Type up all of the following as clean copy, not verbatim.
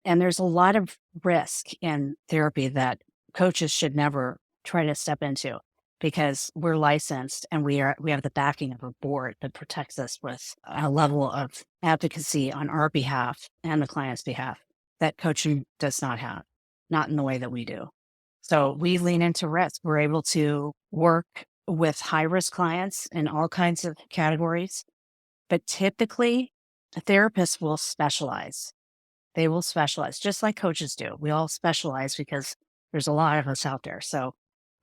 And there's a lot of risk in therapy that coaches should never try to step into because we're licensed and we have the backing of a board that protects us with a level of advocacy on our behalf and the client's behalf that coaching does not have, not in the way that we do. So we lean into risk. We're able to work with high risk clients in all kinds of categories, but typically a therapist will specialize. They will specialize just like coaches do. We all specialize because there's a lot of us out there. So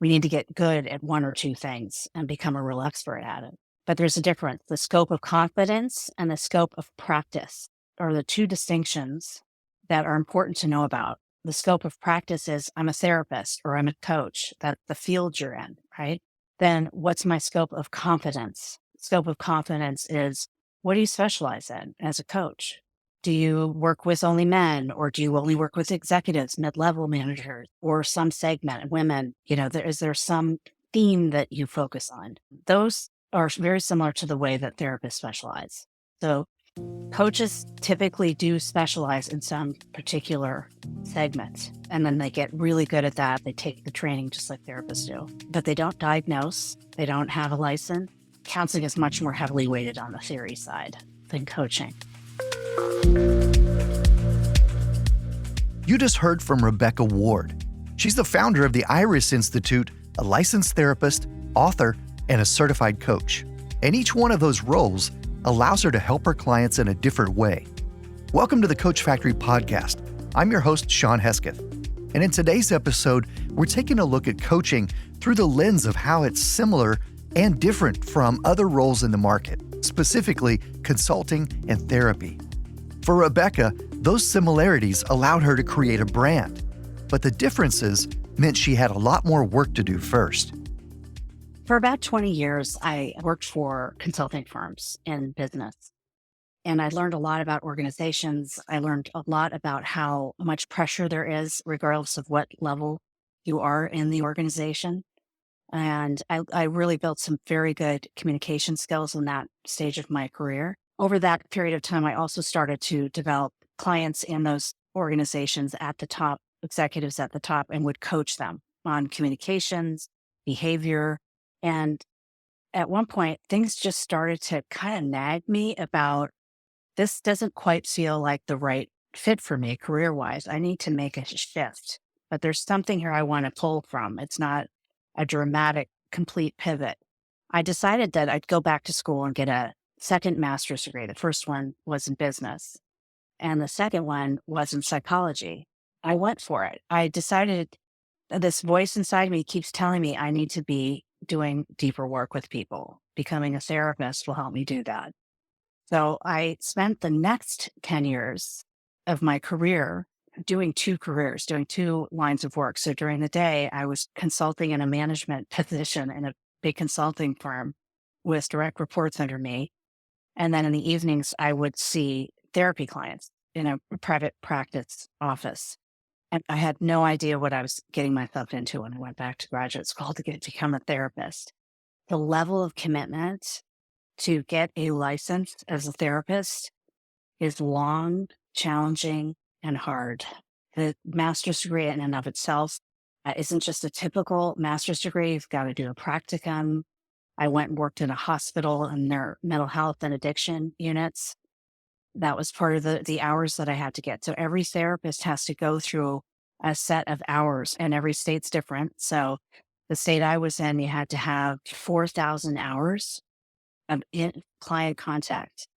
we need to get good at one or two things and become a real expert at it. But there's a difference. The scope of confidence and the scope of practice are the two distinctions that are important to know about. The scope of practice is I'm a therapist or I'm a coach. That's the field you're in, right? Then what's my scope of confidence? Scope of confidence is what do you specialize in as a coach? Do you work with only men or do you only work with executives, mid-level managers, or some segment, women? Is there some theme that you focus on? Those are very similar to the way that therapists specialize. So coaches typically do specialize in some particular segment, and then they get really good at that. They take the training just like therapists do, but they don't diagnose. They don't have a license. Counseling is much more heavily weighted on the theory side than coaching. You just heard from Rebecca Ward. She's the founder of the Iris Institute, a licensed therapist, author, and a certified coach. And each one of those roles allows her to help her clients in a different way. Welcome to the Coach Factory podcast. I'm your host, Sean Hesketh. And in today's episode, we're taking a look at coaching through the lens of how it's similar and different from other roles in the market, specifically consulting and therapy. For Rebecca, those similarities allowed her to create a brand, but the differences meant she had a lot more work to do first. For about 20 years, I worked for consulting firms in business, and I learned a lot about organizations. I learned a lot about how much pressure there is, regardless of what level you are in the organization. And I really built some very good communication skills in that stage of my career. Over that period of time, I also started to develop clients in those organizations at the top, executives at the top, and would coach them on communications, behavior. And at one point, things just started to kind of nag me about this doesn't quite feel like the right fit for me career wise. I need to make a shift, but there's something here I want to pull from. It's not a dramatic, complete pivot. I decided that I'd go back to school and get a second master's degree. The first one was in business, and the second one was in psychology. I went for it. I decided this voice inside me keeps telling me I need to be doing deeper work with people. Becoming a therapist will help me do that. So I spent the next 10 years of my career doing two careers, doing two lines of work. So during the day, I was consulting in a management position in a big consulting firm with direct reports under me. And then in the evenings, I would see therapy clients in a private practice office. And I had no idea what I was getting myself into when I went back to graduate school to become a therapist. The level of commitment to get a license as a therapist is long, challenging, and hard. The master's degree in and of itself isn't just a typical master's degree. You've got to do a practicum. I went and worked in a hospital in their mental health and addiction units. That was part of the hours that I had to get. So every therapist has to go through a set of hours, and every state's different. So the state I was in, you had to have 4,000 hours of client contact.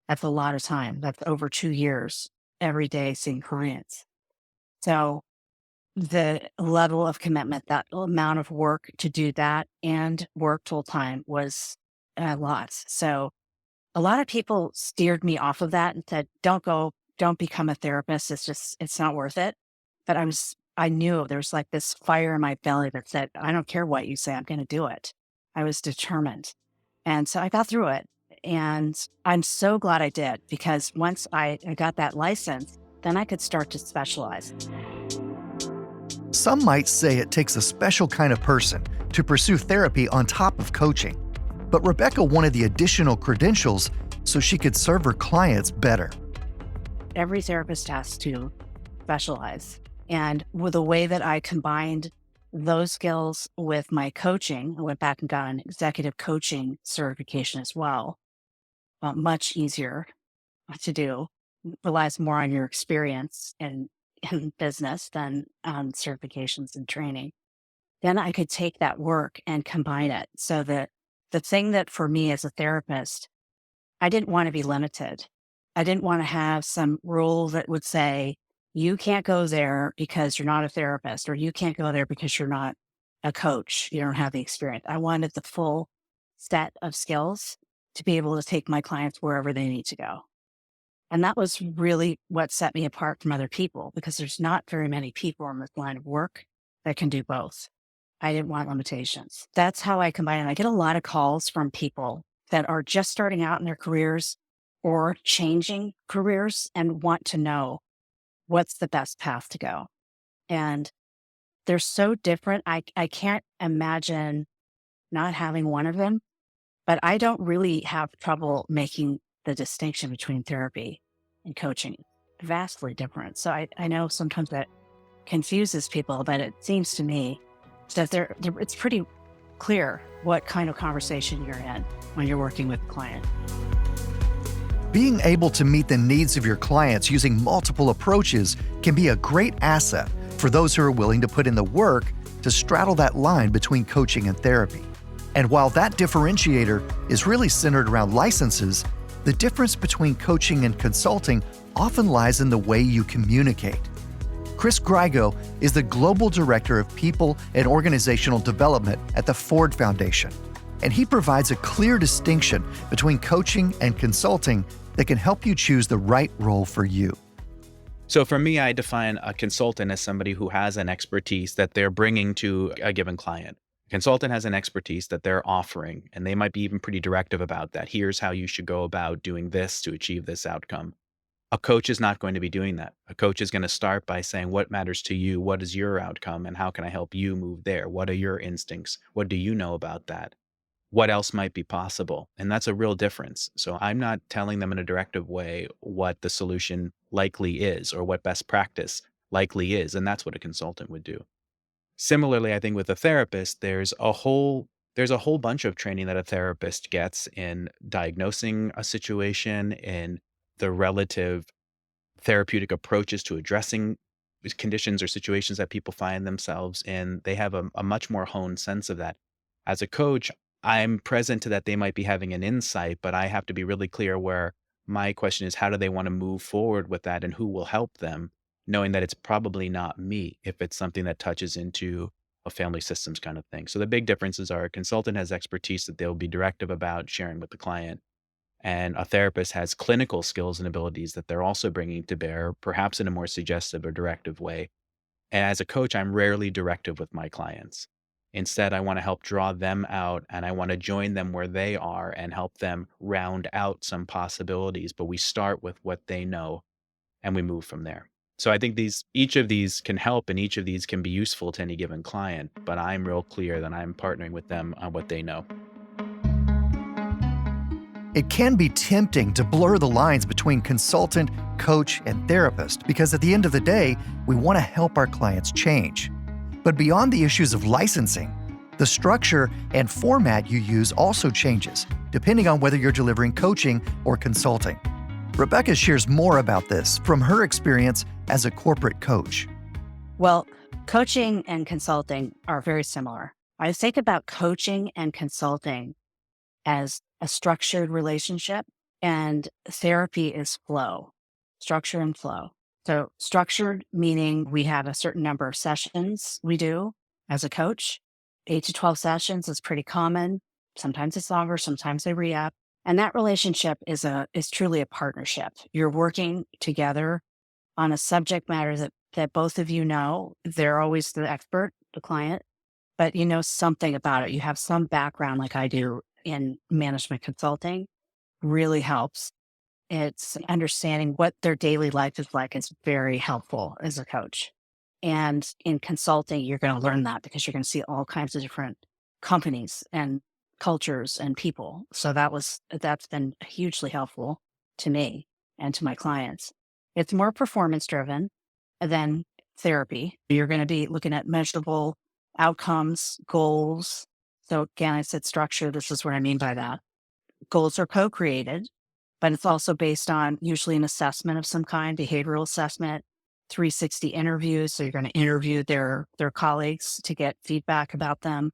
That's a lot of time. That's over 2 years every day seeing clients. So the level of commitment, that amount of work to do that and work full time was a lot. So a lot of people steered me off of that and said, don't become a therapist. It's not worth it. But I knew there was like this fire in my belly that said, I don't care what you say, I'm going to do it. I was determined. And so I got through it. And I'm so glad I did, because once I got that license, then I could start to specialize. Some might say it takes a special kind of person to pursue therapy on top of coaching, but Rebecca wanted the additional credentials so she could serve her clients better. Every therapist has to specialize. And with the way that I combined those skills with my coaching, I went back and got an executive coaching certification as well. Much easier to do, relies more on your experience in business than on certifications and training. Then I could take that work and combine it so that the thing that for me as a therapist, I didn't want to be limited. I didn't want to have some rule that would say, you can't go there because you're not a therapist, or you can't go there because you're not a coach. You don't have the experience. I wanted the full set of skills to be able to take my clients wherever they need to go. And that was really what set me apart from other people because there's not very many people in this line of work that can do both. I didn't want limitations. That's how I combine it. I get a lot of calls from people that are just starting out in their careers or changing careers and want to know what's the best path to go. And they're so different. I can't imagine not having one of them, but I don't really have trouble making the distinction between therapy and coaching. Vastly different. So I know sometimes that confuses people, but it seems to me that it's pretty clear what kind of conversation you're in when you're working with a client. Being able to meet the needs of your clients using multiple approaches can be a great asset for those who are willing to put in the work to straddle that line between coaching and therapy. And while that differentiator is really centered around licenses, the difference between coaching and consulting often lies in the way you communicate. Chris Grygo is the Global Director of People and Organizational Development at the Ford Foundation, and he provides a clear distinction between coaching and consulting that can help you choose the right role for you. So for me, I define a consultant as somebody who has an expertise that they're bringing to a given client. A consultant has an expertise that they're offering, and they might be even pretty directive about that. Here's how you should go about doing this to achieve this outcome. A coach is not going to be doing that. A coach is going to start by saying, what matters to you? What is your outcome? And how can I help you move there? What are your instincts? What do you know about that? What else might be possible? And that's a real difference. So I'm not telling them in a directive way what the solution likely is or what best practice likely is. And that's what a consultant would do. Similarly, I think with a therapist, there's a whole bunch of training that a therapist gets in diagnosing a situation, in the relative therapeutic approaches to addressing these conditions or situations that people find themselves in. They have a much more honed sense of that. As a coach, I'm present to that they might be having an insight, but I have to be really clear where my question is, how do they want to move forward with that and who will help them, knowing that it's probably not me if it's something that touches into a family systems kind of thing. So the big differences are a consultant has expertise that they'll be directive about sharing with the client. And a therapist has clinical skills and abilities that they're also bringing to bear, perhaps in a more suggestive or directive way. And as a coach, I'm rarely directive with my clients. Instead, I want to help draw them out and I want to join them where they are and help them round out some possibilities. But we start with what they know and we move from there. So I think each of these can help and each of these can be useful to any given client, but I'm real clear that I'm partnering with them on what they know. It can be tempting to blur the lines between consultant, coach, and therapist because at the end of the day, we want to help our clients change. But beyond the issues of licensing, the structure and format you use also changes, depending on whether you're delivering coaching or consulting. Rebecca shares more about this from her experience as a corporate coach. Well, coaching and consulting are very similar. I think about coaching and consulting as a structured relationship, and therapy is flow, structure and flow. So structured meaning we have a certain number of sessions we do as a coach. 8 to 12 sessions is pretty common. Sometimes it's longer, sometimes they re-up. And that relationship is truly a partnership. You're working together on a subject matter that both of you know. They're always the expert, the client, but you know something about it. You have some background like I do in management consulting, really helps. It's understanding what their daily life is like is very helpful as a coach. And in consulting, you're going to learn that because you're going to see all kinds of different companies and cultures and people. So that's been hugely helpful to me and to my clients. It's more performance driven. And then therapy. You're going to be looking at measurable outcomes, goals. So again, I said structure. This is what I mean by that. Goals are co-created, but it's also based on usually an assessment of some kind, behavioral assessment, 360 interviews. So you're going to interview their colleagues to get feedback about them.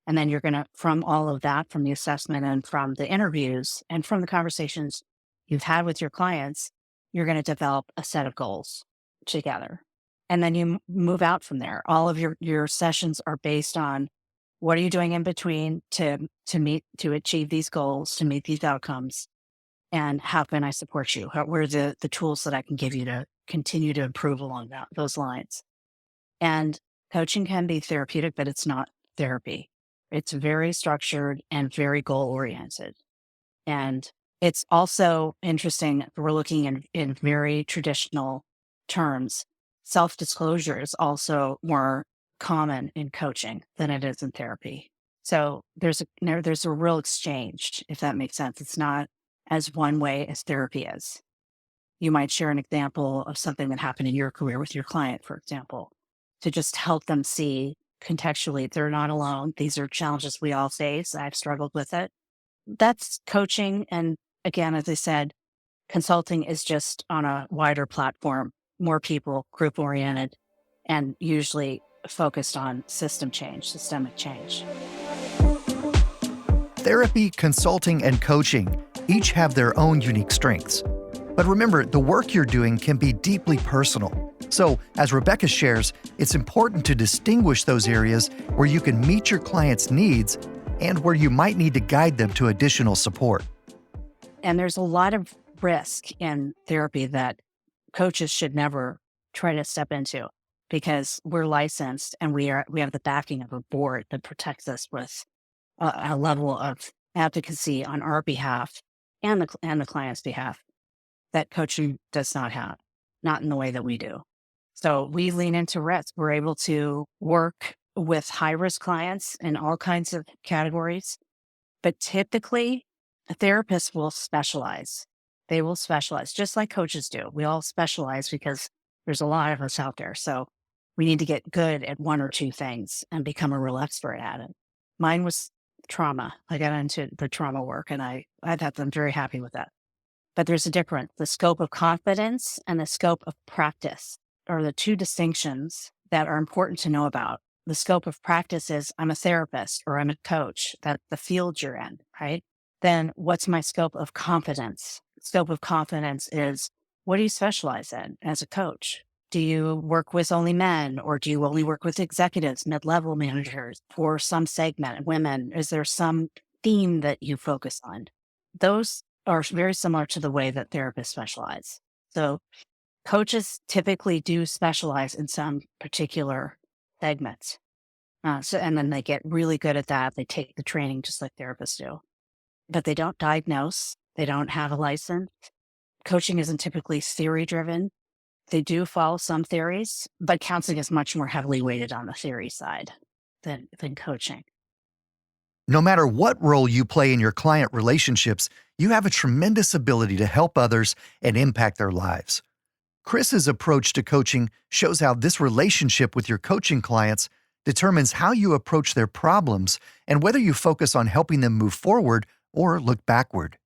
And then you're going to, from all of that, from the assessment and from the interviews and from the conversations you've had with your clients, you're going to develop a set of goals together. And then you move out from there. All of your sessions are based on what are you doing in between to achieve these goals, to meet these outcomes, and how can I support you? What are the tools that I can give you to continue to improve along those lines? And coaching can be therapeutic, but it's not therapy. It's very structured and very goal oriented. And it's also interesting, we're looking in very traditional terms. Self-disclosure is also more common in coaching than it is in therapy. So there's a real exchange, if that makes sense. It's not as one way as therapy is. You might share an example of something that happened in your career with your client, for example, to just help them see contextually they're not alone. These are challenges we all face. I've struggled with it. That's coaching. And again, as I said, consulting is just on a wider platform, more people, group oriented, and usually focused on systemic change. Therapy, consulting, and coaching each have their own unique strengths. But remember, the work you're doing can be deeply personal. So, as Rebecca shares, it's important to distinguish those areas where you can meet your client's needs and where you might need to guide them to additional support. And there's a lot of risk in therapy that coaches should never try to step into because we're licensed and we have the backing of a board that protects us with a level of advocacy on our behalf and the client's behalf that coaching does not have, not in the way that we do. So we lean into risk. We're able to work with high-risk clients in all kinds of categories, but typically a therapist will specialize. They will specialize just like coaches do. We all specialize because there's a lot of us out there. So we need to get good at one or two things and become a real expert at it. Mine was trauma. I got into the trauma work and I'm very happy with that. But there's a difference. The scope of confidence and the scope of practice are the two distinctions that are important to know about. The scope of practice is I'm a therapist or I'm a coach, that's the field you're in, right? Then what's my scope of confidence? Scope of confidence is what do you specialize in as a coach? Do you work with only men or do you only work with executives, mid-level managers, or some segment, women? Is there some theme that you focus on? Those are very similar to the way that therapists specialize. So coaches typically do specialize in some particular segments. And then they get really good at that. They take the training just like therapists do. But they don't diagnose. They don't have a license. Coaching isn't typically theory-driven. They do follow some theories, but counseling is much more heavily weighted on the theory side than coaching. No matter what role you play in your client relationships, you have a tremendous ability to help others and impact their lives. Chris's approach to coaching shows how this relationship with your coaching clients determines how you approach their problems and whether you focus on helping them move forward or look backward.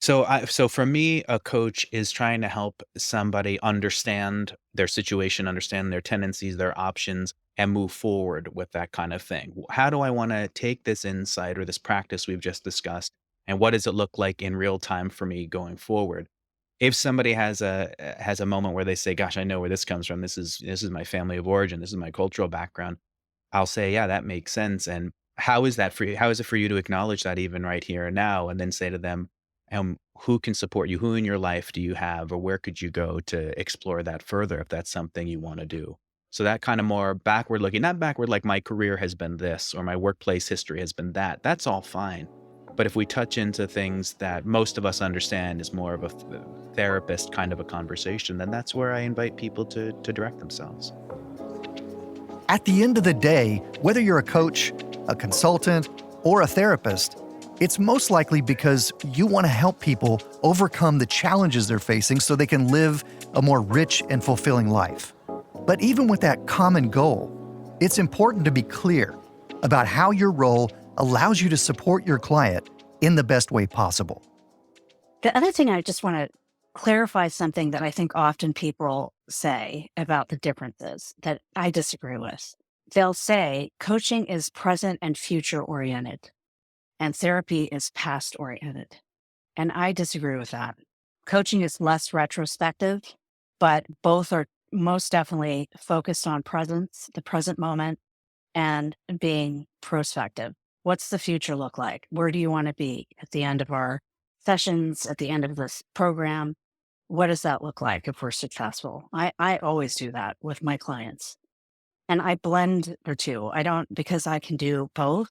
So for me, a coach is trying to help somebody understand their situation, understand their tendencies, their options, and move forward with that kind of thing. How do I want to take this insight or this practice we've just discussed, and what does it look like in real time for me going forward? If somebody has a moment where they say, "Gosh, I know where this comes from. This is my family of origin. This is my cultural background," I'll say, "Yeah, that makes sense." And how is that for you? How is it for you to acknowledge that even right here and now, and then say to them, who can support you? Who in your life do you have, or where could you go to explore that further if that's something you want to do? So that kind of more backward looking, not backward like my career has been this or my workplace history has been that. That's all fine. But if we touch into things that most of us understand is more of a therapist kind of a conversation, then that's where I invite people to direct themselves. At the end of the day, whether you're a coach, a consultant, or a therapist, it's most likely because you want to help people overcome the challenges they're facing so they can live a more rich and fulfilling life. But even with that common goal, it's important to be clear about how your role allows you to support your client in the best way possible. The other thing I just want to clarify something that I think often people say about the differences that I disagree with. They'll say coaching is present and future oriented, and therapy is past oriented. And I disagree with that. Coaching is less retrospective, but both are most definitely focused on presence, the present moment, and being prospective. What's the future look like? Where do you want to be at the end of our sessions, at the end of this program? What does that look like if we're successful? I always do that with my clients. And I blend the two. I don't, because I can do both.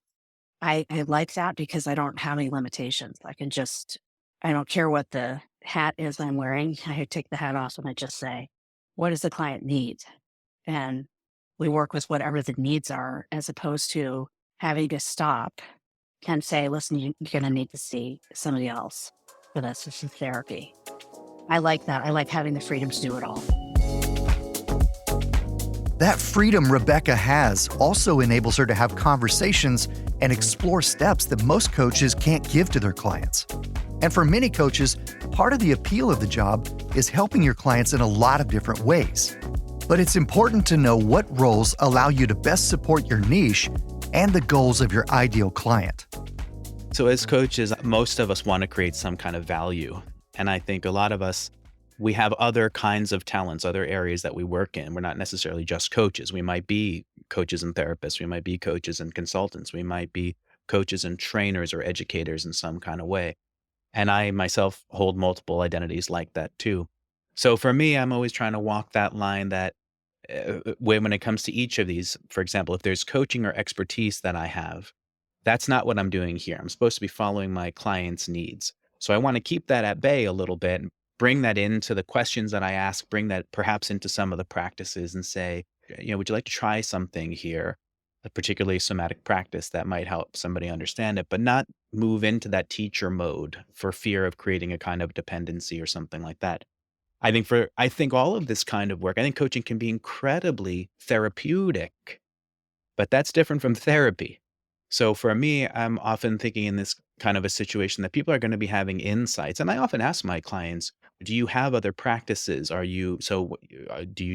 I like that because I don't have any limitations. I don't care what the hat is I'm wearing. I take the hat off and I just say, what does the client need? And we work with whatever the needs are, as opposed to having to stop and say, listen, you're going to need to see somebody else for this. This is therapy. I like that. I like having the freedom to do it all. That freedom Rebecca has also enables her to have conversations and explore steps that most coaches can't give to their clients. And for many coaches, part of the appeal of the job is helping your clients in a lot of different ways. But it's important to know what roles allow you to best support your niche and the goals of your ideal client. So as coaches, most of us want to create some kind of value. And I think a lot of us, we have other kinds of talents, other areas that we work in. We're not necessarily just coaches. We might be coaches and therapists. We might be coaches and consultants. We might be coaches and trainers or educators in some kind of way. And I myself hold multiple identities like that too. So for me, I'm always trying to walk that line that when it comes to each of these, for example, if there's coaching or expertise that I have, that's not what I'm doing here. I'm supposed to be following my client's needs. So I want to keep that at bay a little bit and bring that into the questions that I ask, bring that perhaps into some of the practices and say, would you like to try something here, a particularly somatic practice that might help somebody understand it, but not move into that teacher mode for fear of creating a kind of dependency or something like that. I think all of this kind of work, I think coaching can be incredibly therapeutic, but that's different from therapy. So for me, I'm often thinking in this kind of a situation that people are going to be having insights. And I often ask my clients, do you have other practices? Do you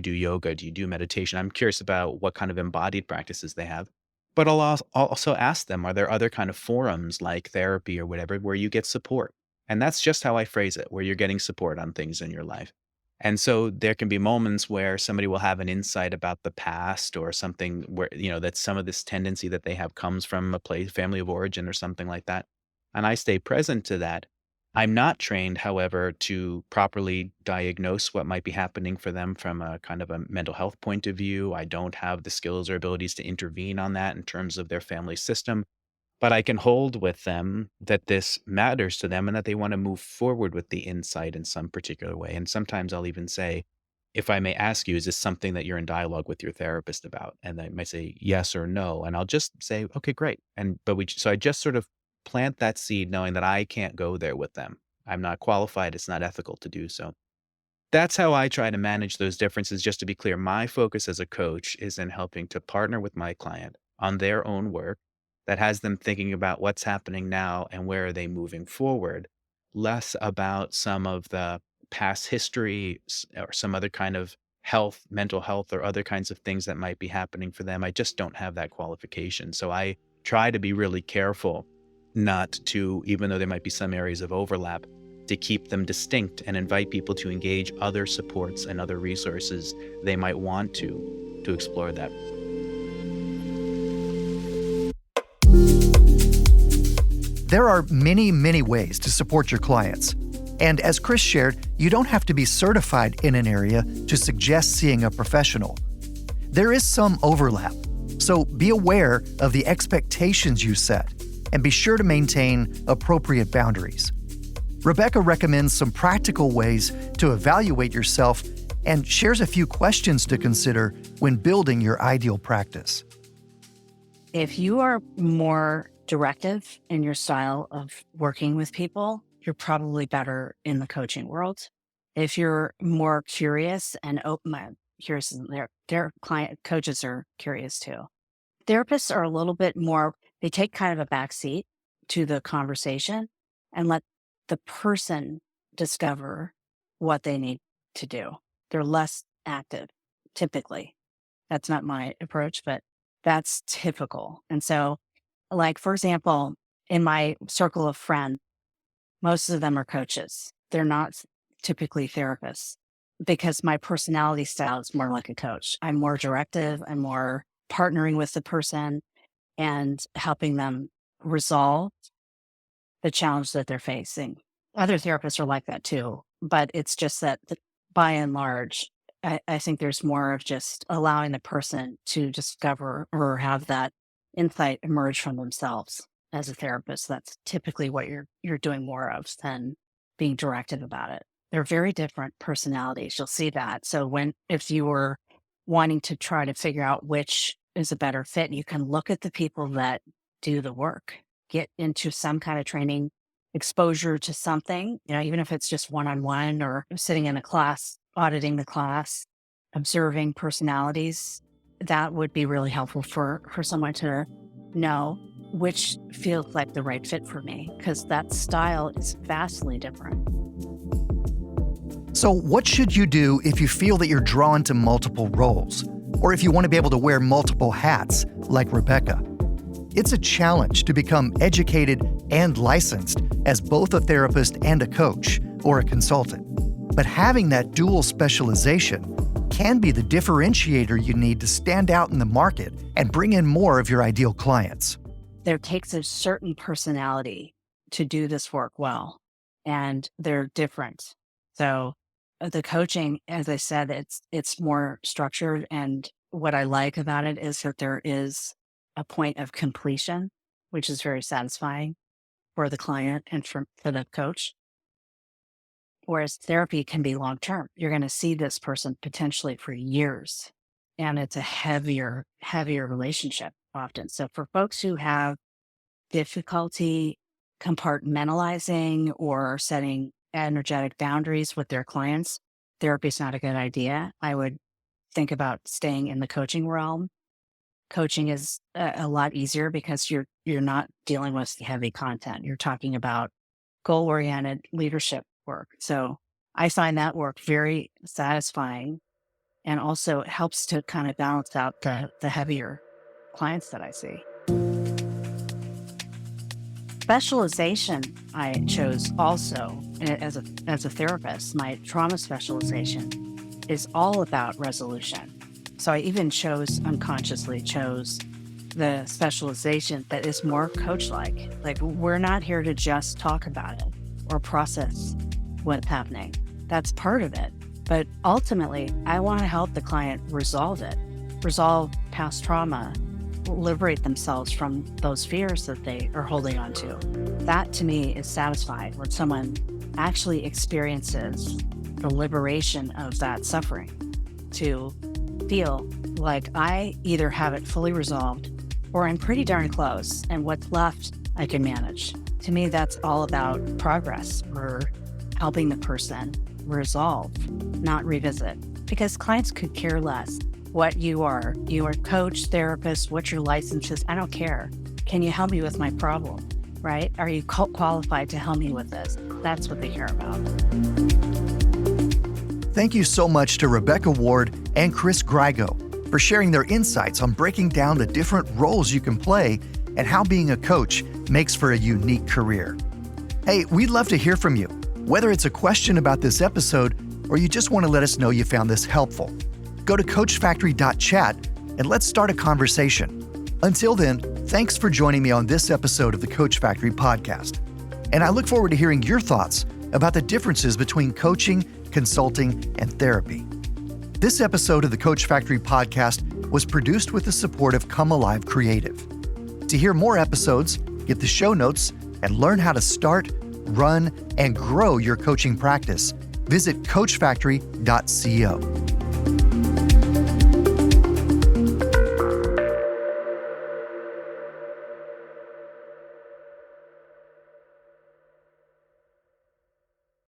do yoga? Do you do meditation? I'm curious about what kind of embodied practices they have. But I'll also ask them, are there other kind of forums like therapy or whatever where you get support? And that's just how I phrase it, where you're getting support on things in your life. And so there can be moments where somebody will have an insight about the past or something where, that some of this tendency that they have comes from a place, family of origin or something like that. And I stay present to that. I'm not trained, however, to properly diagnose what might be happening for them from a kind of a mental health point of view. I don't have the skills or abilities to intervene on that in terms of their family system. But I can hold with them that this matters to them and that they want to move forward with the insight in some particular way. And sometimes I'll even say, if I may ask you, is this something that you're in dialogue with your therapist about? And they might say yes or no. And I'll just say, okay, great. So I just sort of plant that seed knowing that I can't go there with them. I'm not qualified. It's not ethical to do so. That's how I try to manage those differences. Just to be clear, my focus as a coach is in helping to partner with my client on their own work that has them thinking about what's happening now and where are they moving forward, less about some of the past history or some other kind of health, mental health, or other kinds of things that might be happening for them. I just don't have that qualification. So I try to be really careful not to, even though there might be some areas of overlap, to keep them distinct and invite people to engage other supports and other resources they might want to explore that. There are many, many ways to support your clients. And as Chris shared, you don't have to be certified in an area to suggest seeing a professional. There is some overlap, so be aware of the expectations you set and be sure to maintain appropriate boundaries. Rebecca recommends some practical ways to evaluate yourself and shares a few questions to consider when building your ideal practice. If you are more directive in your style of working with people, you're probably better in the coaching world. If you're more curious and open, curious, and their client coaches are curious too. Therapists are a little bit more, they take kind of a back seat to the conversation and let the person discover what they need to do. They're less active, typically. That's not my approach, but that's typical. And so, like, for example, in my circle of friends, most of them are coaches. They're not typically therapists because my personality style is more like a coach. I'm more directive. I'm more partnering with the person and helping them resolve the challenge that they're facing. Other therapists are like that too, but it's just that by and large, I think there's more of just allowing the person to discover or have that insight emerge from themselves. As a therapist, that's typically what you're doing more of than being directive about it. They're very different personalities. You'll see that. So if you were wanting to try to figure out which is a better fit, you can look at the people that do the work, get into some kind of training, exposure to something, even if it's just one-on-one or sitting in a class, auditing the class, observing personalities. That would be really helpful for someone to know which feels like the right fit for me, because that style is vastly different. So, what should you do if you feel that you're drawn to multiple roles, or if you want to be able to wear multiple hats like Rebecca? It's a challenge to become educated and licensed as both a therapist and a coach or a consultant. But having that dual specialization can be the differentiator you need to stand out in the market and bring in more of your ideal clients. There takes a certain personality to do this work well, and they're different. So the coaching, as I said, it's more structured, and what I like about it is that there is a point of completion, which is very satisfying for the client and for the coach. Whereas therapy can be long-term. You're going to see this person potentially for years, and it's a heavier relationship often. So for folks who have difficulty compartmentalizing or setting energetic boundaries with their clients, therapy is not a good idea. I would think about staying in the coaching realm. Coaching is a lot easier because you're not dealing with heavy content. You're talking about goal-oriented leadership work. So I find that work very satisfying, and also it helps to kind of balance out the heavier clients that I see. Specialization I chose also as a therapist. My trauma specialization is all about resolution. So I even unconsciously chose the specialization that is more coach-like. Like, we're not here to just talk about it or process what's happening. That's part of it. But ultimately, I want to help the client resolve past trauma, liberate themselves from those fears that they are holding on to. That to me is satisfying when someone actually experiences the liberation of that suffering, to feel like I either have it fully resolved or I'm pretty darn close, and what's left I can manage. To me, that's all about progress. We're helping the person resolve, not revisit, because clients could care less what you are. You are coach, therapist, what your license is. I don't care. Can you help me with my problem, right? Are you qualified to help me with this? That's what they care about. Thank you so much to Rebecca Ward and Chris Grygo for sharing their insights on breaking down the different roles you can play and how being a coach makes for a unique career. Hey, we'd love to hear from you, whether it's a question about this episode or you just want to let us know you found this helpful. Go to coachfactory.chat and let's start a conversation. Until then, thanks for joining me on this episode of the Coach Factory podcast. And I look forward to hearing your thoughts about the differences between coaching, consulting, and therapy. This episode of the Coach Factory podcast was produced with the support of Come Alive Creative. To hear more episodes, get the show notes, and learn how to start, run, and grow your coaching practice, visit coachfactory.co.